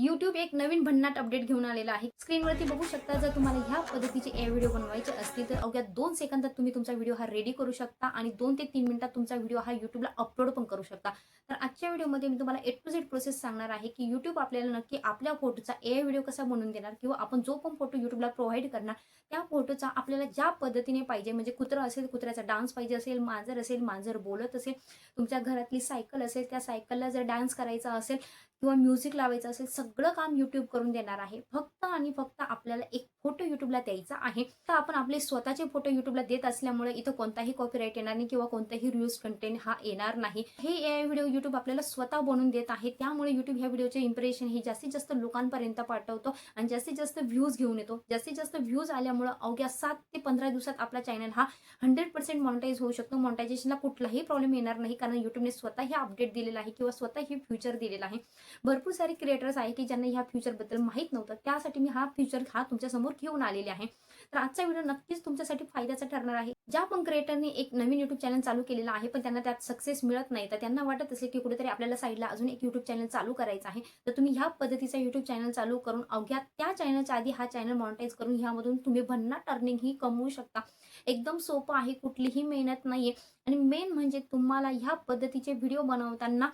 YouTube एक नवीन भन्नाट update घेऊन आलेला आहे. स्क्रीनवरती बघू शकता, जर तुम्हाला ह्या पद्धतीचे व्हिडिओ बनवायचे असतील, तर अवघ्या 2 सेकंदात तुम्ही तुमचा व्हिडिओ हा रेडी करू शकता आणि 2 ते 3 मिनिटात तुमचा व्हिडिओ हा YouTubeला अपलोड पण करू शकता. तर आजच्या व्हिडिओमध्ये मी तुम्हाला ए टू झेड प्रोसेस सांगणार आहे, की YouTube आपल्याला नक्की आपल्या फोटोचा व्हिडिओ कसा बनवून देणार किंवा आपण जो पण फोटो YouTubeला प्रोव्हाईड करणार, त्या फोटोचा आपल्याला ज्या पद्धतीने पाहिजे, म्हणजे कुत्रा असेल, कुत्र्याचा डान्स पाहिजे असेल, मांजर असेल, मांजर बोलत असेल, तुमच्या घरातली सायकल असेल, त्या सायकलला जर डान्स करायचा असेल किंवा म्युझिक लावायचं असेल, सगळं काम YouTube करून देणार आहे. फक्त आणि फक्त आपल्याला एक फोटो YouTubeला द्यायचा आहे. तर आपण आपले स्वतःचे फोटो YouTubeला देत असल्यामुळे इथं कोणताही कॉपीराइट येणार नाही किंवा कोणताही रियूज कंटेंट हा येणार नाही. हे AI व्हिडिओ YouTube आपल्याला स्वतः बनवून देत आहे. त्यामुळे YouTube ह्या व्हिडिओचे इम्प्रेशन हे जास्तीत जास्त लोकांपर्यंत पाठवतो आणि जास्तीत जास्त व्ह्यूज घेऊन येतो. जास्तीत जास्त व्ह्यूज आल्यामुळे अवघ्या 7 ते 15 दिवसात आपला चॅनल हा 100% मॉनिटाईज होऊ शकतो. मॉनिटायझेशनला कुठलाही प्रॉब्लेम येणार नाही, कारण YouTubeने स्वतः हे अपडेट दिलेला आहे किंवा स्वतः हे फ्युचर दिलेलं आहे. भरपूर सारे क्रिएटर्स आहे की ज्यांना ह्या फ्युचरबद्दल माहीत नव्हतं. त्यासाठी मी हा फ्युचर तुमच्यासमोर घेऊन आलेले आहे. तर आजचा व्हिडिओ नक्कीच तुमच्यासाठी फायद्याचा ठरणार आहे. ज्या पण क्रिएटरने एक नवीन YouTube चॅनल चालू केलेला आहे, पण त्यांना त्यात सक्सेस मिळत नाही, तर त्यांना वाटत असेल की कुठेतरी आपल्याला साईडला अजून एक YouTube चॅनल चालू करायचं आहे. तर तुम्ही ह्या पद्धतीचा YouTube चॅनल चालू करून अवघ्या त्या चॅनलच्या आधी हा चॅनल मॉनिटाईज करून ह्यामधून तुम्ही भन्नाट अर्निंग ही कमवू शकता. एकदम सोपं आहे, कुठलीही मेहनत नाहीये आणि मेन म्हणजे तुम्हाला ह्या पद्धतीचे व्हिडिओ बनवताना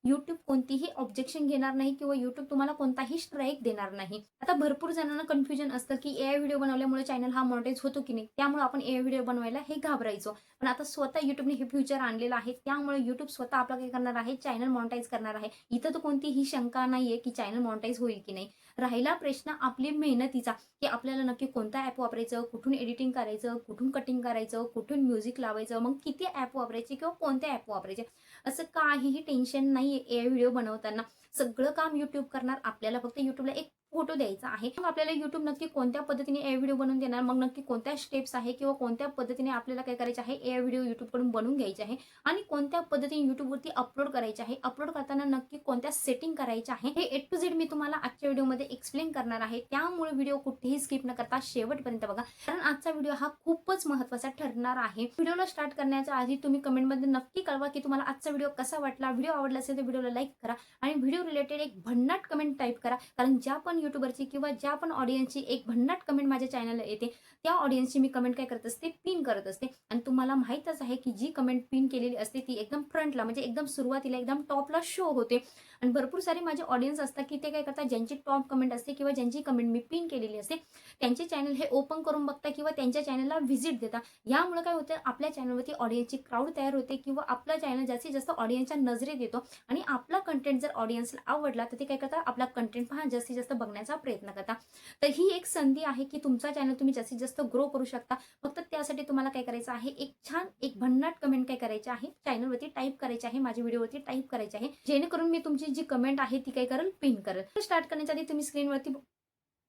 YouTube कोणतीही ऑब्जेक्शन घेणार नाही किंवा YouTube तुम्हाला कोणताही स्ट्राईक देणार नाही. आता भरपूर जणांना कन्फ्युजन असतं, की AI व्हिडिओ बनवल्यामुळे चॅनल हा मॉनिटाईज होतो की नाही? त्यामुळे आपण AI व्हिडिओ बनवायला हे घाबरायचो. पण आता स्वतः YouTubeने हे फ्युचर आणलेलं आहे. त्यामुळे YouTube स्वतः आपलं काय करणार आहे? चॅनल मॉनिटाईज करणार आहे. इथं तर कोणतीही शंका नाहीये, की चॅनल मॉनिटाईज होईल की नाही. राहिला प्रश्न आपली मेहनतीचा, की आपल्याला नक्की कोणता ॲप वापरायचं, कुठून एडिटिंग करायचं, कुठून कटिंग करायचं, कुठून म्युझिक लावायचं, मग किती ॲप वापरायचे किंवा कोणते ॲप वापरायचे. असं काहीही टेन्शन नाहीये AI व्हिडिओ बनवताना. सगळं काम YouTube करणार. आपल्याला फक्त YouTubeला एक फोटो द्यायचा आहे. मग आपल्याला YouTube नक्की कोणत्या पद्धतीने AI व्हिडिओ बनवून देणार, मग नक्की कोणत्या स्टेप्स आहे किंवा कोणत्या पद्धतीने आपल्याला काय करायचे आहे, AI व्हिडिओ YouTubeकडून बनवून घ्यायचे आहे आणि कोणत्या पद्धतीने YouTubeवरती अपलोड करायचे आहे. अपलोड करताना नक्की कोणत्या सेटिंग करायच्या आहे, हे ए टू झेड मी तुम्हाला आजच्या व्हिडिओमध्ये एक्सप्लेन करणार आहे. त्यामुळे व्हिडिओ कुठेही स्किप न करता शेवटपर्यंत बघा, कारण आजचा व्हिडिओ हा खूपच महत्त्वाचा ठरणार आहे. व्हिडिओला स्टार्ट करण्याच्या आधी तुम्ही कमेंटमध्ये नक्की कळवा, की तुम्हाला आजचा व्हिडिओ कसा वाटला. व्हिडिओ आवडला असेल तर व्हिडिओला लाईक करा आणि व्हिडिओ रिलेटेड एक भन्नाट कमेंट टाईप करा, कारण ज्या पण युट्यूबरची किंवा ज्या पण ऑडियन्सची एक भन्नाट कमेंट माझ्या चॅनलला येते, त्या ऑडियन्सची मी कमेंट काय करत असते, पिन करत असते. आणि तुम्हाला माहीतच आहे की जी कमेंट पिन केलेली असते ती एकदम फ्रंटला, म्हणजे एकदम सुरुवातीला एकदम टॉपला शो होते. आणि भरपूर सारे माझे ऑडियन्स असतात की ते काय करतात, ज्यांची टॉप कमेंट असते किंवा ज्यांची कमेंट मी पिन केलेली असते, त्यांचे चॅनल हे ओपन करून बघता किंवा त्यांच्या चॅनलला व्हिजिट देता. यामुळे काय होतं, आपल्या चॅनलवरती ऑडियन्सची क्राऊड तयार होते किंवा आपला चॅनल जास्तीत जास्त ऑडियन्सच्या नजरेत येतो आणि आपला कंटेंट जर ऑडियन्सला आवडला तर ते काय करतात, आपला कंटेंट पहा जास्तीत जास्त बघण्याचा प्रयत्न करतात. तर ही एक संधी आहे की तुमचा चॅनल तुम्ही जास्तीत जास्त ग्रो करू शकता. फक्त त्यासाठी तुम्हाला काय करायचं आहे, एक छान एक भन्नाट कमेंट काय करायची आहे, चॅनलवरती टाईप करायची आहे, माझ्या व्हिडिओवरती टाईप करायची आहे, जेणेकरून मी तुमची जी कमेंट आहे ती काय करेल, पिन करेल. स्टार्ट करण्याच्या आधी तुम्ही स्क्रीनवरती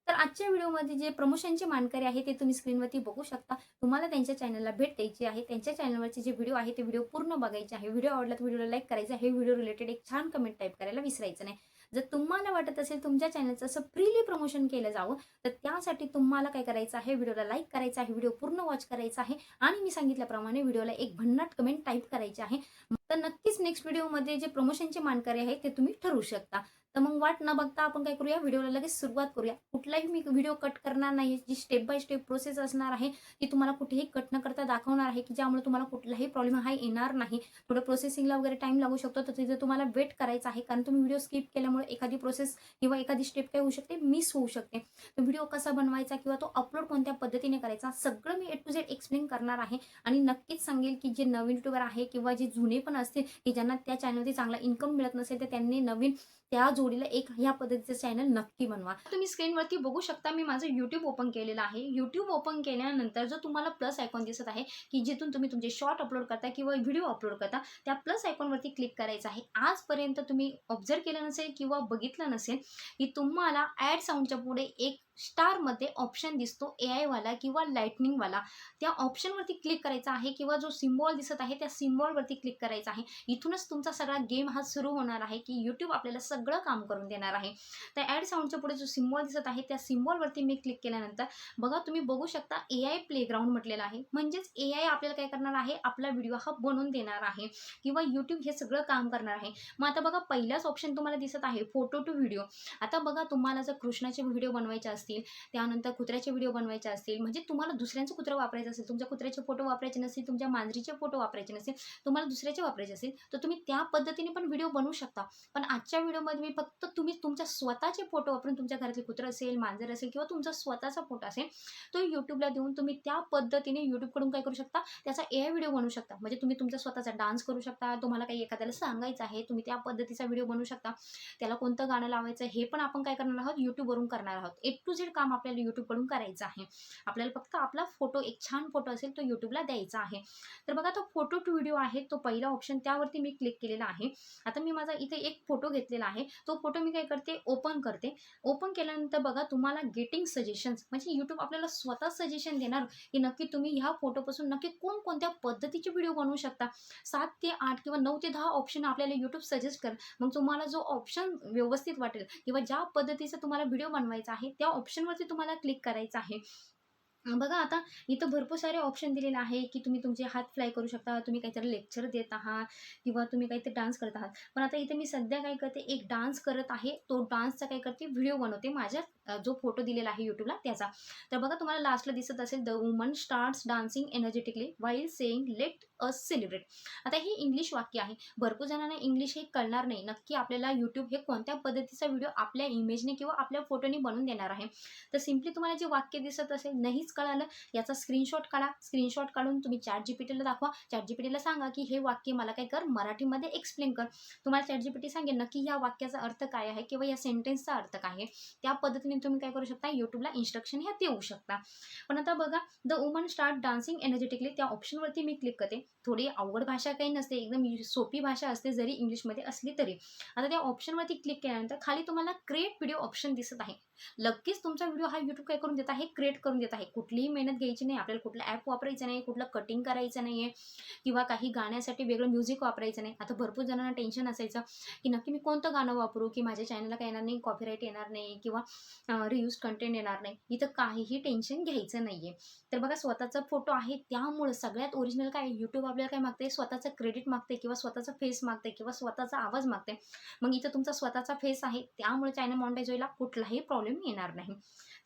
तर आजच्या व्हिडिओमध्ये जे प्रमोशनचे मानकरी आहे ते तुम्ही स्क्रीनवरती बघू शकता. तुम्हाला त्यांच्या चॅनलला भेट द्यायची आहे. त्यांच्या चॅनलवरचे जे व्हिडिओ आहे ते व्हिडिओ पूर्ण बघायचे आहे. व्हिडिओ आवडला तर व्हिडिओला लाईक करायचा आहे. व्हिडिओ रिलेटेड एक छान कमेंट टाईप करायला विसरायचं नाही. जर तुम्हाला वाटत असेल तुमच्या चॅनलचं असं फ्रीली प्रमोशन केलं जावं, तर त्यासाठी तुम्हाला काय करायचं आहे, व्हिडिओला लाईक करायचा आहे, व्हिडिओ पूर्ण वॉच करायचा आहे आणि मी सांगितल्याप्रमाणे व्हिडिओला एक भन्नाट कमेंट टाईप करायची आहे. तर नक्कीच नेक्स्ट व्हिडिओमध्ये जे प्रमोशनचे मानकरी आहे ते तुम्ही ठरवू शकता. तर मग वाट न बघता आपण काय करूया, व्हिडिओला लगेच सुरुवात करूया. कुठलाही मी व्हिडिओ कट करणार नाही. जी स्टेप बाय स्टेप प्रोसेस असणार आहे ती तुम्हाला कुठेही कट न करता दाखवणार आहे, की ज्यामुळे तुम्हाला कुठलाही प्रॉब्लेम हा येणार नाही. थोडं प्रोसेसिंगला वगैरे टाईम लागू शकतो, तर तिथे तुम्हाला वेट करायचा आहे, कारण तुम्ही व्हिडिओ स्किप केल्यामुळे एखादी प्रोसेस किंवा एखादी स्टेप काय होऊ शकते, मिस होऊ शकते. तर व्हिडिओ कसा बनवायचा किंवा तो अपलोड कोणत्या पद्धतीने करायचा, सगळं मी ए टू झेड एक्सप्लेन करणार आहे. आणि नक्कीच सांगेल की जे नवीन युट्यूबर आहे किंवा जे जुने पण असतील, की ज्यांना त्या चॅनलवरती चांगला इन्कम मिळत नसेल, तर त्यांनी नवीन त्या जोडीला एक ह्या पद्धतीचं चॅनल नक्की बनवा. तुम्ही स्क्रीनवरती बघू शकता, मी माझं YouTube ओपन केलेलं आहे. YouTube ओपन केल्यानंतर जो तुम्हाला प्लस आयकॉन दिसत आहे, की जिथून तुम्ही तुमचे शॉर्ट अपलोड करता किंवा व्हिडिओ अपलोड करता, त्या प्लस आयकॉनवरती क्लिक करायचं आहे. आजपर्यंत तुम्ही ऑब्झर्व्ह केलं नसेल किंवा बघितलं नसेल, की तुम्हाला ॲड साउंडच्या पुढे एक स्टारमध्ये ऑप्शन दिसतो AI वाला किंवा लाइटनिंगवाला, त्या ऑप्शनवरती क्लिक करायचं आहे किंवा जो सिम्बॉल दिसत आहे त्या सिम्बॉलवरती क्लिक करायचं आहे. इथूनच तुमचा सगळा गेम हा सुरू होणार आहे, की YouTube आपल्याला सगळं काम करून देणार आहे. तर ॲड साऊंडच्या पुढे जो सिम्बॉल दिसत आहे त्या सिम्बॉलवरती मी क्लिक केल्यानंतर बघा तुम्ही बघू शकता AI प्लेग्राऊंड म्हटलेलं आहे. म्हणजेच AI आपल्याला काय करणार आहे, आपला व्हिडिओ हा बनवून देणार आहे किंवा YouTube हे सगळं काम करणार आहे. मग आता बघा पहिलाच ऑप्शन तुम्हाला दिसत आहे फोटो टू व्हिडिओ. आता बघा तुम्हाला जर कृष्णाचे व्हिडिओ बनवायचे असतील, त्यानंतर कुत्र्याचे व्हिडिओ बनवायचे असतील, म्हणजे तुम्हाला दुसऱ्यांचं कुत्रं वापरायचं असेल, तुमच्या कुत्र्याचे फोटो वापरायचे नसतील, तुमच्या मांजरीचे फोटो वापरायचे नसतील, तुम्हाला दुसऱ्याचे वापरायचे असेल, तर तुम्ही त्या पद्धतीने पण व्हिडिओ बनवू शकता. पण आजच्या व्हिडिओमध्ये मी फक्त तुम्ही तुमच्या स्वतःचे फोटो वापरून तुमच्या घरातले कुत्रं असेल, मांजर असेल किंवा तुमचा स्वतःचा फोटो असेल, तो YouTubeला देऊन तुम्ही त्या पद्धतीने YouTubeकडून काय करू शकता, त्याचा AI व्हिडिओ बनवू शकता. म्हणजे तुम्ही तुमचा स्वतःचा डान्स करू शकता, तुम्हाला काही एखाद्याला सांगायचं आहे, तुम्ही त्या पद्धतीचा व्हिडिओ बनवू शकता. त्याला कोणतं गाणं लावायचं हे पण आपण काय करणार आहोत, YouTubeवरून करणार आहोत. A to Z काम आपल्याला YouTubeकडून करायचं आहे. आपल्याला फक्त आपला फोटो, एक छान फोटो असेल तो YouTubeला द्यायचा आहे. तर बघा तो फोटो टू व्हिडिओ आहे, तो पहिला ऑप्शन त्यावरती मी क्लिक केलेला आहे. आता मी माझा इथे एक फोटो घेतलेला आहे, तो फोटो मी काय करते, ओपन करते. ओपन केल्यानंतर बघा तुम्हाला गेटिंग सजेशन्स, म्हणजे YouTube आपल्याला स्वतः सजेशन देणार, की नक्की तुम्ही ह्या फोटोपासून नक्की कोणकोणत्या पद्धतीचे व्हिडिओ बनवू शकता. 7 ते 8 किंवा 9 ते 10 ऑप्शन आपल्याला YouTube सजेस्ट करेल. मग तुम्हाला जो ऑप्शन व्यवस्थित वाटेल किंवा ज्या पद्धतीचा तुम्हाला व्हिडिओ बनवायचा आहे त्या ऑप्शनवरती तुम्हाला क्लिक करायचं आहे. बघा आता इथं भरपूर सारे ऑप्शन दिलेले आहे, की तुम्ही तुमचे हात फ्लाय करू शकता, तुम्ही काहीतरी लेक्चर देत आहात किंवा तुम्ही काहीतरी डान्स करत आहात. पण आता इथे मी सध्या काय करते, एक डान्स करत आहे, तो डान्सचा काय करते, व्हिडिओ बनवते माझ्या जो फोटो दिलेला आहे YouTubeला त्याचा. तर बघा तुम्हाला लास्टला दिसत असेल, the woman starts dancing energetically while saying let us celebrate. आता हे इंग्लिश वाक्य आहे. भरपूर जणांना इंग्लिश हे कळणार नाही. नक्की आपल्याला YouTube हे कोणत्या पद्धतीचा व्हिडिओ आपल्या इमेजने किंवा आपल्या फोटोने बनवून देणार आहे. तर सिम्पली तुम्हाला जे वाक्य दिसत असेल, नाहीच कळालं, याचा स्क्रीनशॉट काढा. स्क्रीनशॉट काढून तुम्ही ChatGPTला दाखवा. ChatGPTला सांगा, की हे वाक्य मला काय कर, मराठीमध्ये एक्सप्लेन कर. तुम्हाला ChatGPT सांगेल नक्की या वाक्याचा अर्थ काय आहे किंवा या सेंटेन्सचा अर्थ काय आहे. त्या पद्धतीने तुम्ही काय करू शकता, YouTubeला इन्स्ट्रक्शन ह्या देऊ शकता. पण आता बघा, the woman start dancing energetically त्या ऑप्शनवरती मी क्लिक करते. थोडी अवघड भाषा काही नसते, एकदम सोपी भाषा असते जरी इंग्लिशमध्ये असली तरी. आता त्या ऑप्शनवरती क्लिक केल्यानंतर खाली तुम्हाला क्रिएट व्हिडिओ ऑप्शन दिसत आहे. लगेच तुमचा व्हिडिओ हा YouTube काय करून देत आहे, क्रिएट करून देत आहे. कुठलीही मेहनत घ्यायची नाही, आपल्याला कुठलं ॲप वापरायचं नाही, कुठलं कटिंग करायचं नाही आहे किंवा काही गाण्यासाठी वेगळं म्युझिक वापरायचं नाही. आता भरपूर जणांना टेन्शन असायचं, की नक्की मी कोणतं गाणं वापरू, की माझ्या चॅनलला काय येणार नाही, कॉपीराईट येणार नाही किंवा रियूज कंटेंट येणार नाही. इथं काहीही टेन्शन घ्यायचं नाही आहे. तर बघा स्वतःचा फोटो आहे, त्यामुळं सगळ्यात ओरिजिनल काय, YouTube आपल्याला काय मागते, स्वतःचं क्रेडिट मागते किंवा स्वतःचा फेस मागते किंवा स्वतःचा आवाज मागते. मग इथं तुमचा स्वतःचा फेस आहे, त्यामुळे चॅनल मॉनिटाईज व्हायला कुठलाही प्रॉब्लेम येणार नाही.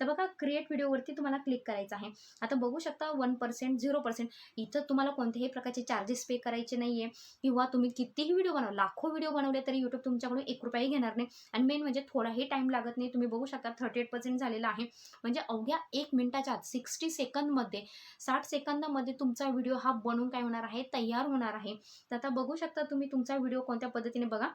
तर बघा क्रिएट व्हिडिओवरती तुम्हाला क्लिक करायचं आहे. आता बघू शकता 1%, 0%. इथं तुम्हाला कोणत्याही प्रकारचे चार्जेस पे करायचे नाही आहे किंवा तुम्ही कितीही व्हिडिओ बनवा, लाखो व्हिडिओ बनवले तरी YouTube तुमच्याकडून ₹1 घेणार नाही. आणि मेन म्हणजे थोडाही टाईम लागत नाही. तुम्ही बघू शकता 38% झालेला आहे. म्हणजे अवघ्या 1 मिनिटाच्या आत 60 सेकंदमध्ये, 60 सेकंदामध्ये तुमचा व्हिडिओ हा बनवून काय होणार आहे, तयार होणार आहे. तर आता बघू शकता तुम्ही तुमचा व्हिडिओ कोणत्या पद्धतीने बघा.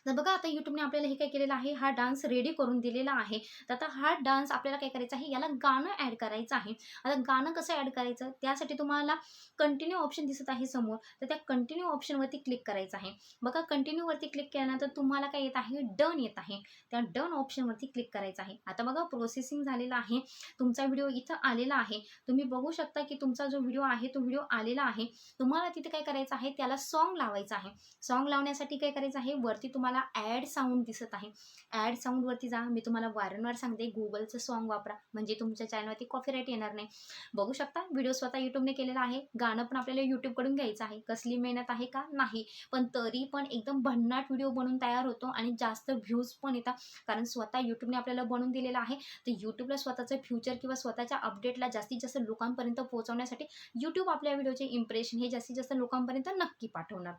तर बघा आता YouTubeने आपल्याला हे काय केलेलं आहे, हा डान्स रेडी करून दिलेला आहे. तर आता हा डान्स आपल्याला काय करायचा आहे, याला गाणं ॲड करायचं आहे. आता गाणं कसं ॲड करायचं, त्यासाठी तुम्हाला कंटिन्यू ऑप्शन दिसत आहे समोर. तर त्या कंटिन्यू ऑप्शनवरती क्लिक करायचं आहे. बघा कंटिन्यूवरती क्लिक केल्यानंतर तुम्हाला काय येत आहे, डन येत आहे. त्या डन ऑप्शनवरती क्लिक करायचं आहे. आता बघा प्रोसेसिंग झालेला आहे. तुमचा व्हिडिओ इथं आलेला आहे. तुम्ही बघू शकता की तुमचा जो व्हिडिओ आहे तो व्हिडिओ आलेला आहे. तुम्हाला तिथे काय करायचं आहे, त्याला सॉन्ग लावायचं आहे. सॉन्ग लावण्यासाठी काय करायचं आहे, वरती तुम्हाला ॲड साऊंड दिसत आहे. ॲड साऊंडवरती जा. मी तुम्हाला वारंवार सांगते, गुगलचं सॉन्ग वापरा, म्हणजे तुमच्या चॅनलवरती कॉपीराईट येणार नाही. बघू शकता व्हिडिओ स्वतः YouTubeने केलेला आहे. गाणं पण आपल्याला YouTubeकडून घ्यायचं आहे. कसली मेहनत आहे का, नाही. पण तरी पण एकदम भन्नाट व्हिडिओ बनून तयार होतो आणि जास्त व्ह्यूज पण येतात. कारण स्वतः YouTubeने आपल्याला बनवून दिलेलं आहे. तर YouTubeला स्वतःचं फ्युचर किंवा स्वतःच्या अपडेटला जास्तीत जास्त लोकांपर्यंत पोहोचवण्यासाठी YouTube आपल्या व्हिडिओचे इम्प्रेशन हे जास्तीत जास्त लोकांपर्यंत नक्की पाठवणार.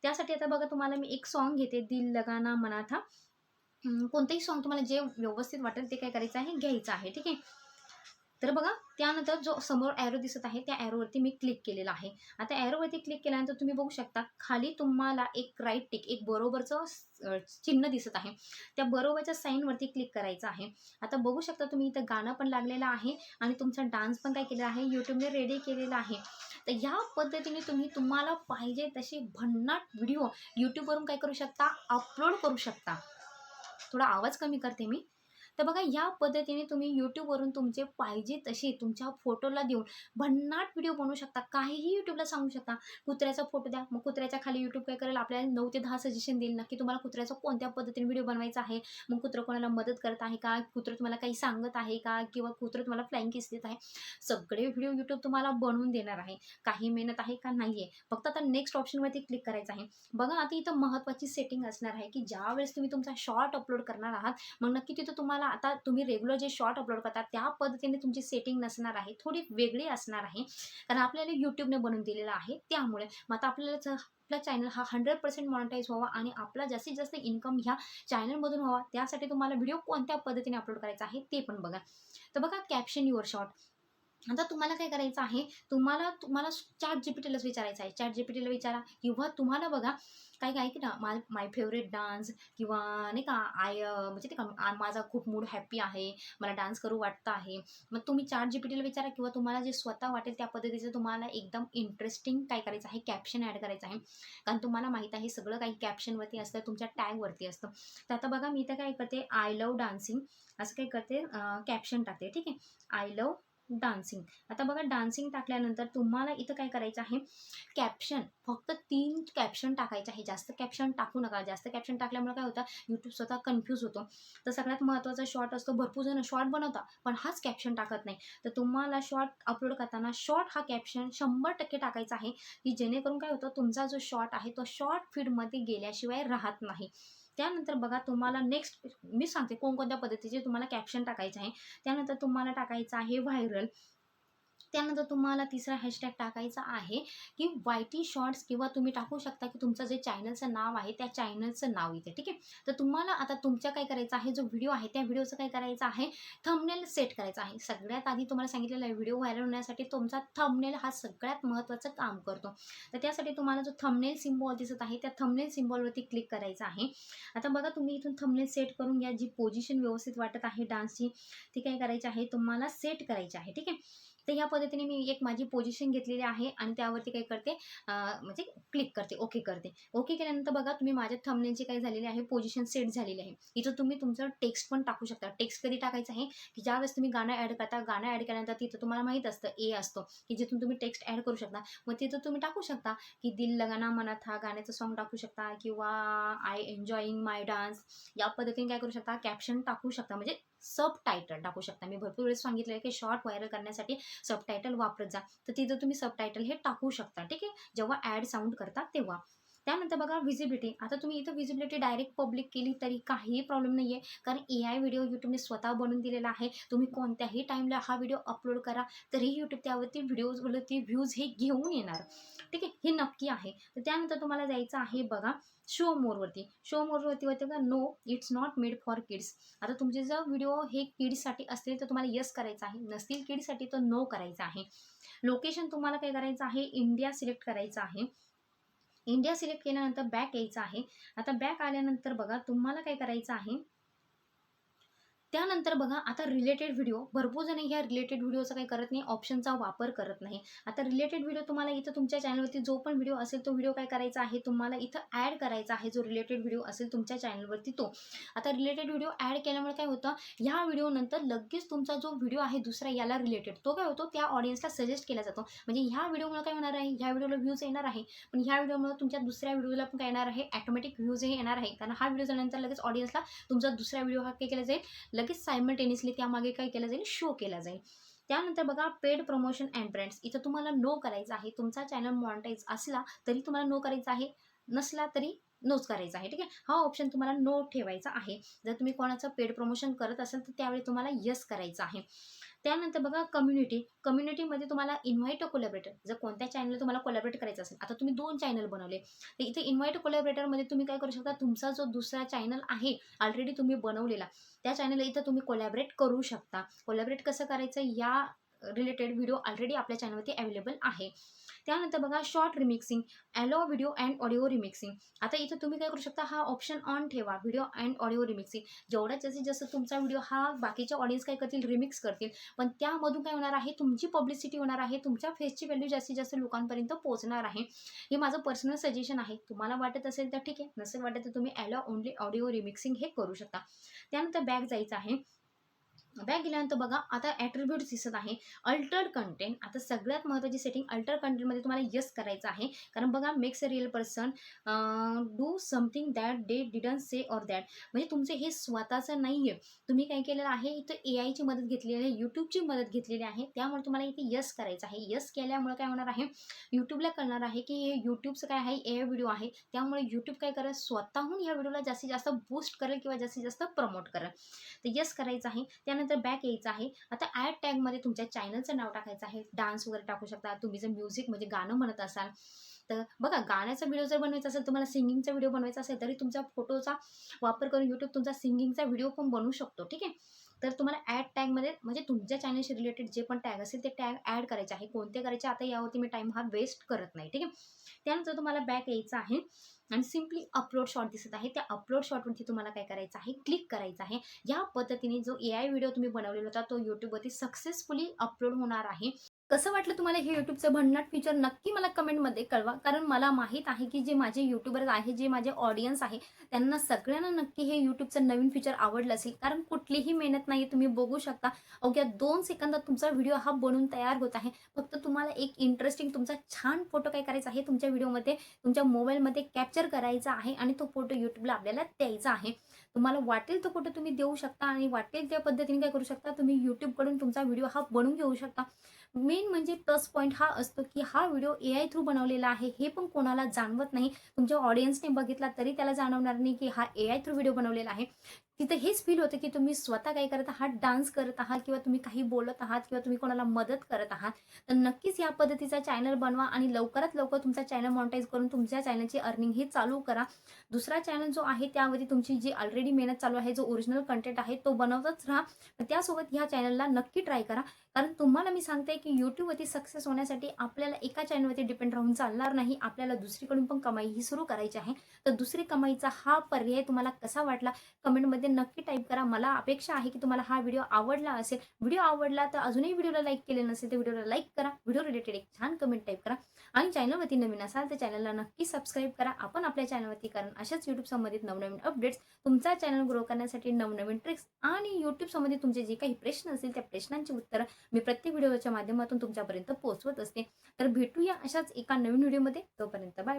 त्यासाठी आता बघा तुम्हाला मी एक सॉन्ग घेते, दिल लगाना मना था. कोणतंही सॉन्ग तुम्हाला जे व्यवस्थित वाटेल ते काय करायचं आहे, घ्यायचं आहे. ठीक आहे. तर बघा त्यानंतर जो समोर ॲरो दिसत आहे त्या ॲरोवरती मी क्लिक केलेलं आहे. आता ॲरोवरती क्लिक केल्यानंतर तुम्ही बघू शकता खाली तुम्हाला एक राईट टिक, एक बरोबरचं चिन्ह दिसत आहे. त्या बरोबरच्या साईनवरती क्लिक करायचं आहे. आता बघू शकता तुम्ही इथं गाणं पण लागलेलं आहे आणि तुमचा डान्स पण काय केलेला आहे, YouTubeने रेडी केलेला आहे. तर ह्या पद्धतीने तुम्हाला पाहिजे तशी भन्नाट व्हिडिओ YouTubeवरून काय करू शकता, अपलोड करू शकता. थोडा आवाज कमी करते मी. तर बघा या पद्धतीने तुम्ही YouTubeवरून तुमचे पाहिजे तसे तुमच्या फोटोला देऊन भन्नाट व्हिडिओ बनवू शकता. काहीही YouTubeला सांगू शकता. कुत्र्याचा फोटो द्या, मग कुत्र्याच्या खाली YouTube काय करेल आपल्याला 9 ते 10 सजेशन देईल, नक्की तुम्हाला कुत्र्याचा कोणत्या पद्धतीने व्हिडिओ बनवायचा आहे. मग कुत्रं कोणाला मदत करत आहे का? कुत्रं तुम्हाला काही सांगत आहे का? किंवा कुत्रं तुम्हाला फ्लाइंग किस देत आहे. सगळे व्हिडिओ YouTube तुम्हाला बनवून देणार आहे. काही मेहनत आहे का? नाहीये. फक्त आता नेक्स्ट ऑप्शनवरती क्लिक करायचं आहे. बघा आता इथं महत्त्वाची सेटिंग असणार आहे, की ज्यावेळेस तुम्ही तुमचा शॉर्ट अपलोड करणार आहात, मग नक्की तिथं तुम्हाला आता तुम्ही रेग्युलर जे शॉर्ट अपलोड करता त्या पद्धतीने तुमची सेटिंग नसणार आहे. थोडी वेगळी असणार आहे. कारण आपल्याला YouTubeने बनवून दिलेलं आहे त्यामुळे. मग आता आपला चॅनल हा 100% मॉनिटाईज व्हावा आणि आपला जास्तीत जास्त इन्कम ह्या चॅनलमधून व्हावा, त्यासाठी तुम्हाला व्हिडिओ कोणत्या पद्धतीने अपलोड करायचा आहे ते पण बघा. तर बघा कॅप्शन युअर शॉर्ट. आता तुम्हाला काय करायचं आहे, तुम्हाला तुम्हाला ChatGPTलाच विचारायचं आहे. ChatGPTला विचारा किंवा तुम्हाला बघा काही काही की ना माय फेव्हरेट डान्स किंवा नाही का म्हणजे ते का माझा खूप मूड हॅपी आहे, मला डान्स करू वाटतं आहे. मग तुम्ही ChatGPTला विचारा किंवा तुम्हाला जे स्वतः वाटेल त्या पद्धतीचं तुम्हाला एकदम इंटरेस्टिंग काय करायचं आहे, कॅप्शन ॲड करायचं आहे. कारण तुम्हाला माहीत आहे सगळं काही कॅप्शनवरती असतं, तुमच्या टॅगवरती असतं. तर आता बघा मी इथं काय करते, आय लव्ह डान्सिंग असं काय करते, कॅप्शन टाकते. ठीक आहे, आय लव्ह डान्सिंग. आता बघा डान्सिंग टाकल्यानंतर तुम्हाला इथं काय करायचं आहे, कॅप्शन फक्त 3 कॅप्शन टाकायचे आहे. जास्त कॅप्शन टाकू नका. जास्त कॅप्शन टाकल्यामुळे काय होतं, YouTube स्वतः कन्फ्यूज होतो. तर सगळ्यात महत्त्वाचा शॉर्ट असतो. भरपूर जण शॉर्ट बनवतात, पण हाच कॅप्शन टाकत नाही. तर तुम्हाला शॉर्ट अपलोड करताना शॉर्ट हा कॅप्शन 100% टाकायचा आहे, की जेणेकरून काय होतं, तुमचा जो शॉर्ट आहे तो शॉर्ट फीडमध्ये गेल्याशिवाय राहत नाही. त्यानंतर बघा तुम्हाला नेक्स्ट मी सांगते कोणकोणत्या पद्धतीचे तुम्हाला कॅप्शन टाकायचे आहे. त्यानंतर तुम्हाला टाकायचं आहे व्हायरल. त्यानंतर तुम्हाला तिसरा हॅशटॅग टाकायचा आहे, की वायटी शॉर्ट्स किंवा तुम्ही टाकू शकता, की तुमचं जे चॅनलचं नाव आहे त्या चॅनलचं नाव इथे. ठीक आहे. तर तुम्हाला आता तुमच्या काय करायचं आहे, जो व्हिडिओ आहे त्या व्हिडिओचं काय करायचं आहे, थंबनेल सेट करायचा आहे. सगळ्यात आधी तुम्हाला सांगितलेलं आहे व्हिडिओ व्हायरल होण्यासाठी तुमचा थंबनेल हा सगळ्यात महत्त्वाचं काम करतो. तर त्यासाठी तुम्हाला जो थंबनेल सिम्बॉल दिसत आहे त्या थंबनेल सिम्बॉलवरती क्लिक करायचं आहे. आता बघा तुम्ही इथून थंबनेल सेट करून घ्या. जी पोझिशन व्यवस्थित वाटत आहे डान्सची ती काय करायची आहे, तुम्हाला सेट करायची आहे. ठीक आहे. तर ह्या पद्धतीने मी एक माझी पोझिशन घेतलेली आहे आणि त्यावरती काय करते, म्हणजे क्लिक करते, ओके करते. ओके केल्यानंतर बघा तुम्ही माझ्या थंबनेलची काय झालेली आहे, पोझिशन सेट झालेली आहे. इथं तुम्ही तुमचं टेक्स्ट पण टाकू शकता. टेक्स्ट कधी टाकायचं आहे, की ज्यावेळेस तुम्ही गाणं ॲड करता, गाणं ॲड केल्यानंतर तिथं तुम्हाला माहीत असतं ए असतो, की जिथून तुम्ही टेक्स्ट ॲड करू शकता. मग तिथं तुम्ही टाकू शकता, की दिल लगाना मना था गाण्याचं सॉन्ग टाकू शकता किंवा आय एन्जॉयिंग माय डान्स या पद्धतीने काय करू शकता, कॅप्शन टाकू शकता. म्हणजे सब टायटल टाकू शकता. मी भरपूर वेळेस सांगितलं आहे, की शॉर्ट व्हायरल करण्यासाठी सबटायटल वापरत जा. तर तिथं तुम्ही सबटायटल हे टाकू शकता. ठीक आहे. जेव्हा ॲड साउंड करता तेव्हा. त्यानंतर बघा व्हिजिबिलिटी. आता तुम्ही इथं व्हिजिबिलिटी डायरेक्ट पब्लिक केली तरी काहीही प्रॉब्लेम नाही आहे. कारण AI व्हिडिओ YouTubeने स्वतः बनवून दिलेला आहे. तुम्ही कोणत्याही टाईमला हा व्हिडिओ अपलोड करा तरीही YouTube त्यावरती व्हिडिओजवरती व्ह्यूज हे घेऊन येणार. ठीक आहे. हे नक्की आहे. तर त्यानंतर तुम्हाला जायचं आहे बघा शो मोरवरती. शो मोरवरती होते का no it's not made for kids. आता तुमचे जर व्हिडिओ हे किड्ससाठी असतील तर तुम्हाला येस करायचं आहे. नसतील किड्ससाठी तर नो करायचं आहे. लोकेशन तुम्हाला काय करायचं आहे, इंडिया सिलेक्ट करायचं आहे. इंडिया सिलेक्ट केल्यानंतर बॅक यायचं आहे. आता बॅक आल्यानंतर बघा तुम्हाला काय करायचं आहे, त्यानंतर बघा आता रिलेटेड व्हिडिओ भरपूर जण ह्या रिलेटेड व्हिडिओचा काही करत नाही, ऑप्शनचा वापर करत नाही. आता रिलेटेड व्हिडिओ तुम्हाला इथं तुमच्या चॅनलवरती जो पण व्हिडिओ असेल तो व्हिडिओ काय करायचा आहे, तुम्हाला इथं ॲड करायचा आहे. जो रिलेटेड व्हिडिओ असेल तुमच्या चॅनलवरती तो. आता रिलेटेड व्हिडिओ ॲड केल्यामुळे काय होतं, ह्या व्हिडिओनंतर लगेच तुमचा जो व्हिडिओ आहे दुसरा याला रिलेटेड तो काय होतो त्या ऑडियन्सला सजेस्ट केला जातो. म्हणजे ह्या व्हिडिओमुळे काय होणार आहे, ह्या व्हिडिओला व्ह्यूज येणार आहे, पण ह्या व्हिडिओमुळे तुमच्या दुसऱ्या व्हिडिओला पण काय येणार आहे, ऑटोमॅटिक व्ह्यूज हे येणार आहे. कारण हा व्हिडिओ झाल्यानंतर लगेच ऑडियन्सला तुमचा दुसरा व्हिडिओ हा काय केला जाईल, लगेच सायमल्टेनियसली त्यामागे काय केलं जाईल, शो केला जाईल. त्यानंतर बघा पेड प्रमोशन अँड ब्रँड्स. इथं तुम्हाला नो करायचं आहे. तुमचा चॅनल मॉनिटाईज असला तरी तुम्हाला नो करायचा आहे, नसला तरी नोच करायचा आहे. ठीक आहे. हा ऑप्शन तुम्हाला नो ठेवायचा आहे. जर तुम्ही कोणाचं पेड प्रमोशन करत असाल तर त्यावेळी तुम्हाला येस करायचं आहे. त्यानंतर बघा कम्युनिटी. कम्युनिटीमध्ये तुम्हाला इन्व्हाइट अ कोलॅबरेटर. जर कोणत्या चॅनलला तुम्हाला कोलॅबरेट करायचं असेल, आता तुम्ही 2 चॅनल बनवले, तर इथे इन्व्हाइट कोलॅबरेटरमध्ये तुम्ही काय करू शकता, तुमचा जो दुसरा चॅनल आहे ऑलरेडी तुम्ही बनवलेला, त्या चॅनलला इथं तुम्ही कोलॅबरेट करू शकता. कोलॅबरेट कसं करायचं या रिलेटेड व्हिडिओ ऑलरेडी आपल्या चॅनलवरती अवेलेबल आहे. त्यानंतर बघा short remixing, allow video and audio remixing. आता इथं तुम्ही काय करू शकता, हा ऑप्शन ऑन ठेवा, व्हिडिओ अँड ऑडिओ रिमिक्सिंग. जेवढ्या जास्तीत जास्त तुमचा व्हिडिओ हा बाकीचे ऑडियन्स काय करतील, रिमिक्स करतील, पण त्यामधून काय होणार आहे, तुमची पब्लिसिटी होणार आहे, तुमच्या फेसची व्हॅल्यू जास्तीत जास्त लोकांपर्यंत पोहोचणार आहे. हे माझं पर्सनल सजेशन आहे. तुम्हाला वाटत असेल तर ठीक आहे, नसेल वाटत तर तुम्ही ॲलो ओनली ऑडिओ रिमिक्सिंग हे करू शकता. त्यानंतर बॅक जायचं आहे. बॅक गेल्यानंतर बघा आता ॲट्रिब्यूट्स दिसत आहे. Altered content. आता सगळ्यात महत्त्वाची सेटिंग अल्टर कंटेंटमध्ये तुम्हाला येस करायचं आहे. कारण बघा makes a real person do something that they didn't say or that. म्हणजे तुमचं हे स्वतःचं नाही आहे. तुम्ही काय केलेलं आहे, इथं एआयची मदत घेतलेली आहे, यूट्यूबची मदत घेतलेली आहे. त्यामुळे तुम्हाला इथे येस करायचं आहे. येस केल्यामुळे काय होणार आहे, यूट्यूबला कळणार आहे की हे यूट्यूबचं काय आहे, एआय व्हिडिओ आहे. त्यामुळे यूट्यूब काय करेल, स्वतःहून या व्हिडिओला जास्तीत जास्त बूस्ट करेल किंवा जास्तीत जास्त प्रमोट करेल. तर येस करायचं आहे. त्यानंतर बॅक यायचं आहे. आता ॲड टॅगमध्ये तुमच्या चॅनलचं नाव टाकायचं आहे. डान्स वगैरे टाकू शकता. तुम्ही जर म्युझिक म्हणजे गाणं म्हणत असाल तर बघा, गाण्याचा व्हिडिओ जर बनवायचा असेल, तुम्हाला सिंगिंगचा व्हिडिओ बनवायचा असेल, तरी तुमच्या फोटोचा वापर करून यूट्यूब तुमचा सिंगिंगचा व्हिडिओ पण बनवू शकतो. ठीक आहे. तर तुम्हाला ॲड टॅगमध्ये म्हणजे तुमच्या चॅनलशी रिलेटेड जे पण टॅग असेल ते टॅग ॲड करायचे आहे. कोणते करायचे आता यावरती मी टाईम हा वेस्ट करत नाही. ठीक आहे. त्यानंतर तुम्हाला बॅक यायचं आहे आणि सिम्पली अपलोड शॉट दिसत आहे. त्या अपलोड शॉटवरती तुम्हाला काय करायचं आहे, क्लिक करायचं आहे. या पद्धतीने जो एआय व्हिडिओ तुम्ही बनवलेला होता तो यूट्यूबवरती सक्सेसफुली अपलोड होणार आहे. कसं वाटलं तुम्हाला हे यूट्यूबचं भन्नाट फीचर, नक्की मला कमेंटमध्ये कळवा. कारण मला माहीत आहे की जे माझे यूट्यूबर्स आहे, जे माझे ऑडियन्स आहे, त्यांना सगळ्यांना नक्की हे यूट्यूबचं नवीन फीचर आवडलं असेल. कारण कुठलीही मेहनत नाही. तुम्ही बघू शकता अवघ्या 2 सेकंदात तुमचा व्हिडिओ हा बनून तयार होत आहे. फक्त तुम्हाला एक इंटरेस्टिंग तुमचा छान फोटो काय करायचा आहे, तुमच्या व्हिडिओमध्ये तुमच्या मोबाईलमध्ये कॅप्चर करायचा आहे आणि तो फोटो यूट्यूबला आपल्याला द्यायचा आहे. तुम्हाला वाटेल तो फोटो तुम्ही देऊ शकता आणि वाटेल त्या पद्धतीने काय करू शकता, तुम्ही यूट्यूबकडून तुमचा व्हिडिओ हा बनवून घेऊ शकता. मेन म्हणजे प्लस पॉईंट हा असतो की हा व्हिडिओ एआय थ्रू बनवलेला आहे, हे पण कोणाला जाणवत नाही. तुमच्या ऑडियन्सने बघितला तरी त्याला जाणवणार नाही की हा एआय थ्रू व्हिडिओ बनवलेला आहे. तिथं हेच फील होतं की तुम्ही स्वतः काय करत आहात, डान्स करत आहात किंवा तुम्ही काही बोलत आहात किंवा तुम्ही कोणाला मदत करत आहात. तर नक्कीच या पद्धतीचा चॅनल बनवा आणि लवकरात लवकर तुमचा चॅनल मॉनिटाईज करून तुमच्या चॅनलची अर्निंग ही चालू करा. दुसरा चॅनल जो आहे त्यावरती तुमची जी ऑलरेडी मेहनत चालू आहे, जो ओरिजिनल कंटेंट आहे तो बनवतच राहा. त्यासोबत ह्या चॅनलला नक्की ट्राय करा. कारण तुम्हाला मी सांगते की यूट्यूबवरती सक्सेस होण्यासाठी आपल्याला एका चॅनलवरती डिपेंड राहून चालणार नाही. आपल्याला दुसरीकडून पण कमाई ही सुरू करायची आहे. तर दुसरी कमाईचा हा पर्याय तुम्हाला कसा वाटला, कमेंटमध्ये नक्की टाईप करा. मला अपेक्षा आहे की तुम्हाला हा व्हिडिओ आवडला असेल. व्हिडिओ आवडला तर अजूनही व्हिडिओला लाईक केले नसेल तर व्हिडिओला लाईक करा. व्हिडिओ रिलेटेड एक छान कमेंट टाईप करा आणि चॅनलवरती नवीन असाल तर चॅनलला नक्की सबस्क्राईब करा. आपण आपल्या चॅनलवरती कारण अशाच यूट्यूब संबंधित नवनवीन अपडेट्स, तुमचा चॅनल ग्रो करण्यासाठी नवनवीन ट्रिक्स आणि यूट्यूब संबंधित तुमचे जे काही प्रश्न असतील त्या प्रश्नांची उत्तरं मी प्रत्येक व्हिडिओच्या माध्यमातून तुमच्यापर्यंत पोहोचवत असते. तर भेटूया अशाच एका नवीन व्हिडिओमध्ये. तोपर्यंत बाय बाय.